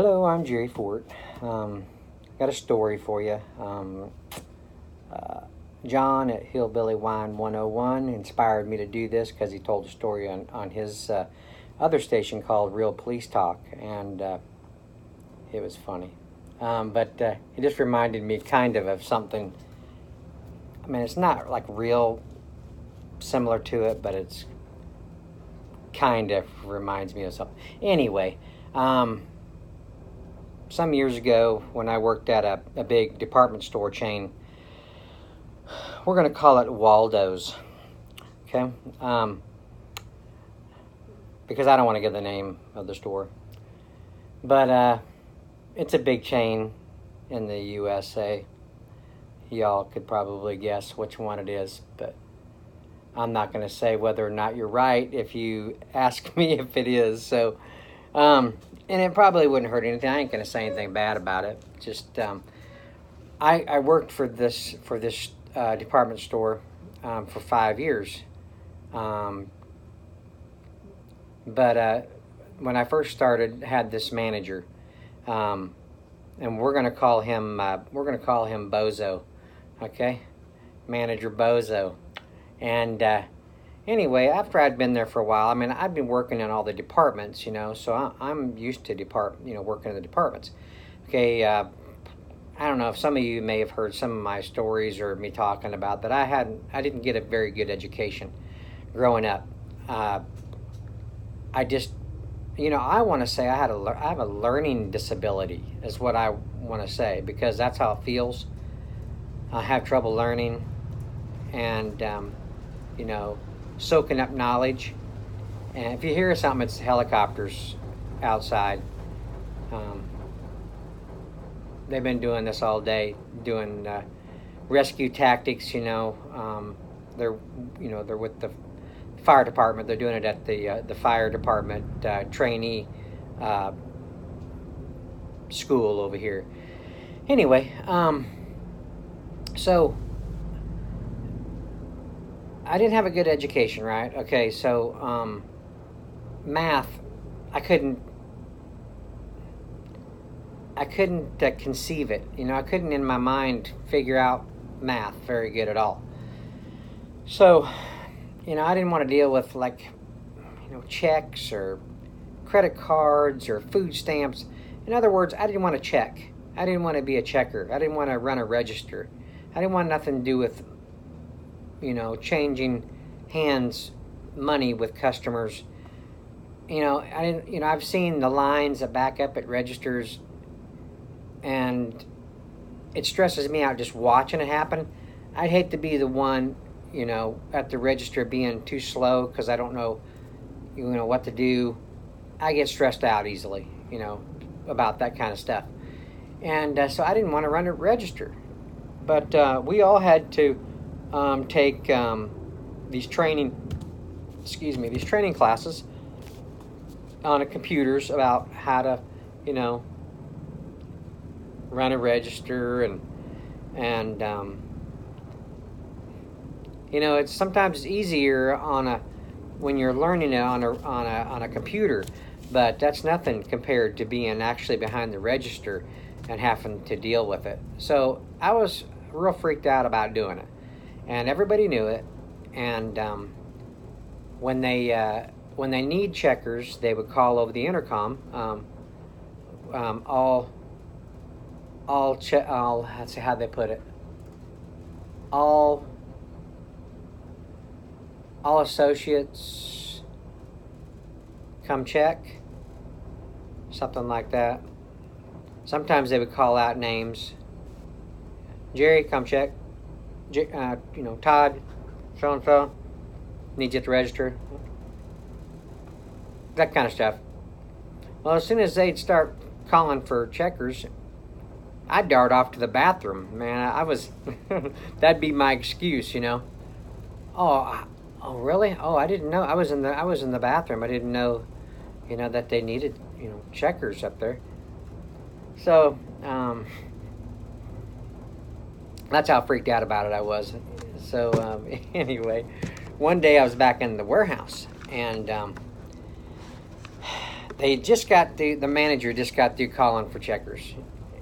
Hello, I'm Jerry Fort. Got a story for you. John at Hillbilly Wine 101 inspired me to do this because he told a story on his other station called Real Police Talk, and it was funny. But it just reminded me kind of something. I mean, it's not like real similar to it, but it's kind of reminds me of something. Anyway, some years ago when I worked at a big department store chain, we're going to call it Waldo's, okay? Because I don't want to give the name of the store. But it's a big chain in the USA. Y'all could probably guess which one it is, but I'm not going to say whether or not you're right if you ask me if it is. So, and it probably wouldn't hurt anything. I ain't going to say anything bad about it. Just, I worked for this department store for 5 years. But when I first started, had this manager, and we're going to call him Bozo, okay? Manager Bozo. And anyway, after I'd been there for a while, I mean, I'd been working in all the departments, so I'm used to working in the departments. Okay, I don't know if some of you may have heard some of my stories or me talking about that. I didn't get a very good education growing up. I just, I want to say I have a learning disability is what I want to say, because that's how it feels. I have trouble learning and, soaking up knowledge. And if you hear something, it's helicopters outside. They've been doing this all day, doing rescue tactics. They're with the fire department. They're doing it at the fire department trainee school over here. Anyway, so I didn't have a good education, right? Okay, so math, I couldn't conceive it. I couldn't in my mind figure out math very good at all. So, I didn't want to deal with checks or credit cards or food stamps. In other words, I didn't want to check. I didn't want to be a checker. I didn't want to run a register. I didn't want nothing to do with, changing hands money with customers. I've seen the lines that back up at registers, and it stresses me out just watching it happen. I'd hate to be the one, at the register being too slow because I don't know, what to do. I get stressed out easily, about that kind of stuff. And so I didn't want to run a register. But we all had to take these training classes on computers about how to, run a register and it's sometimes easier when you're learning it on a computer, but that's nothing compared to being actually behind the register and having to deal with it. So I was real freaked out about doing it, and everybody knew it. And when they need checkers, they would call over the intercom. Let's see how they put it. All associates come check, something like that. Sometimes they would call out names. Jerry, come check. Todd, so and so, needs you at the register. That kind of stuff. Well, as soon as they'd start calling for checkers, I'd dart off to the bathroom. Man, that'd be my excuse, Oh, really? Oh, I didn't know. I was in the bathroom. I didn't know, that they needed, checkers up there. So, that's how freaked out about it I was. So, anyway, one day I was back in the warehouse, and they just got the manager just got through calling for checkers,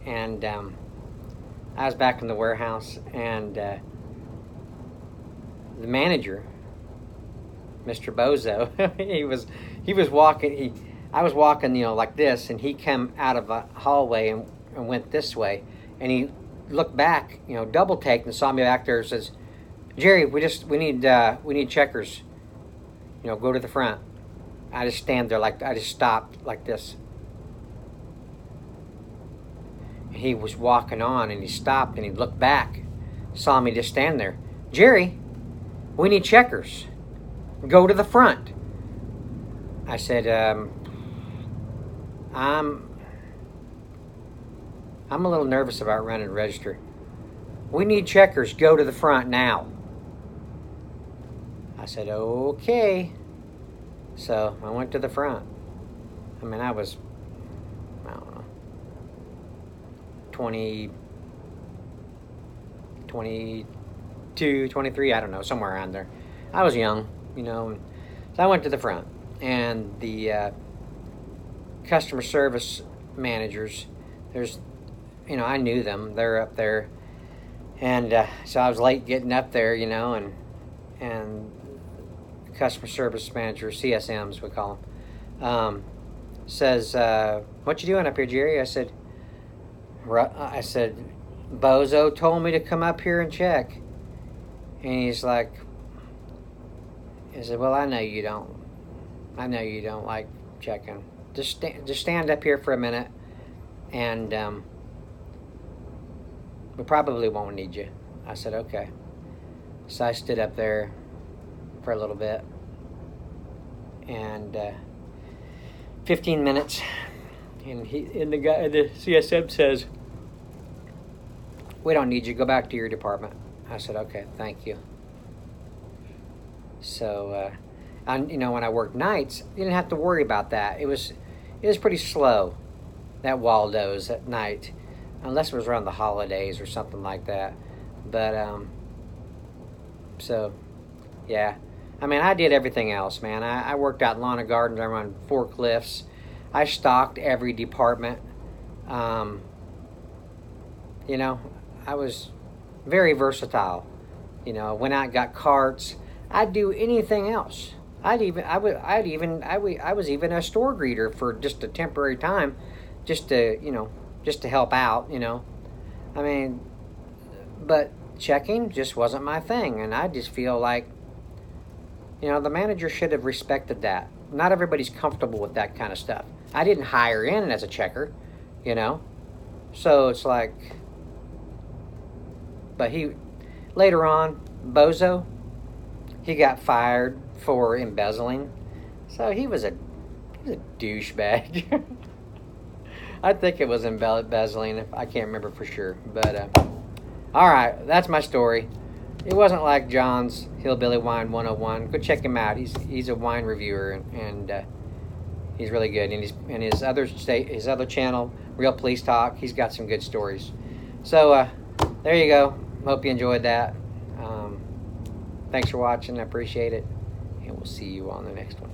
and I was back in the warehouse, and the manager, Mr. Bozo, he was walking. I was walking, like this, and he came out of a hallway and went this way, and he looked back, double take, and saw me back there. And says, "Jerry, we need checkers. Go to the front." I just stand there I just stopped like this. He was walking on, and he stopped, and he looked back, saw me just stand there. "Jerry, we need checkers. Go to the front." I said, I'm a little nervous about running a register. "We need checkers. Go to the front now." I said, "Okay." So I went to the front. I mean, I don't know, 20, 22, 23, I don't know, somewhere around there. I was young, So I went to the front, and the customer service managers, I knew them. They're up there, and so I was late getting up there, and customer service manager, CSMs we call them, says, "What you doing up here, Jerry?" I said, "Bozo told me to come up here and check." And he said, "Well, I know you don't like checking. Just stand up here for a minute, and we probably won't need you." I said, "Okay." So I stood up there for a little bit, and 15 minutes, and the CSM says, "We don't need you. Go back to your department." I said, "Okay, thank you." So, when I worked nights, you didn't have to worry about that. It was pretty slow, that Waldo's at night, unless it was around the holidays or something like that. But so yeah. I mean, I did everything else, man. I worked out in lawn and gardens. I run forklifts. I stocked every department. I was very versatile. Went out and got carts. I'd do anything else. I was even a store greeter for just a temporary time, just to help out. I mean, but checking just wasn't my thing, and I just feel like, the manager should have respected that. Not everybody's comfortable with that kind of stuff. I didn't hire in as a checker, so it's like, but later on, Bozo, he got fired for embezzling, so he was a douchebag. I think it was embezzling. I can't remember for sure, but all right, that's my story. It wasn't like John's Hillbilly Wine 101. Go check him out. He's a wine reviewer, and he's really good. And his other channel, Real Police Talk, he's got some good stories. So there you go. Hope you enjoyed that. Thanks for watching. I appreciate it, and we'll see you on the next one.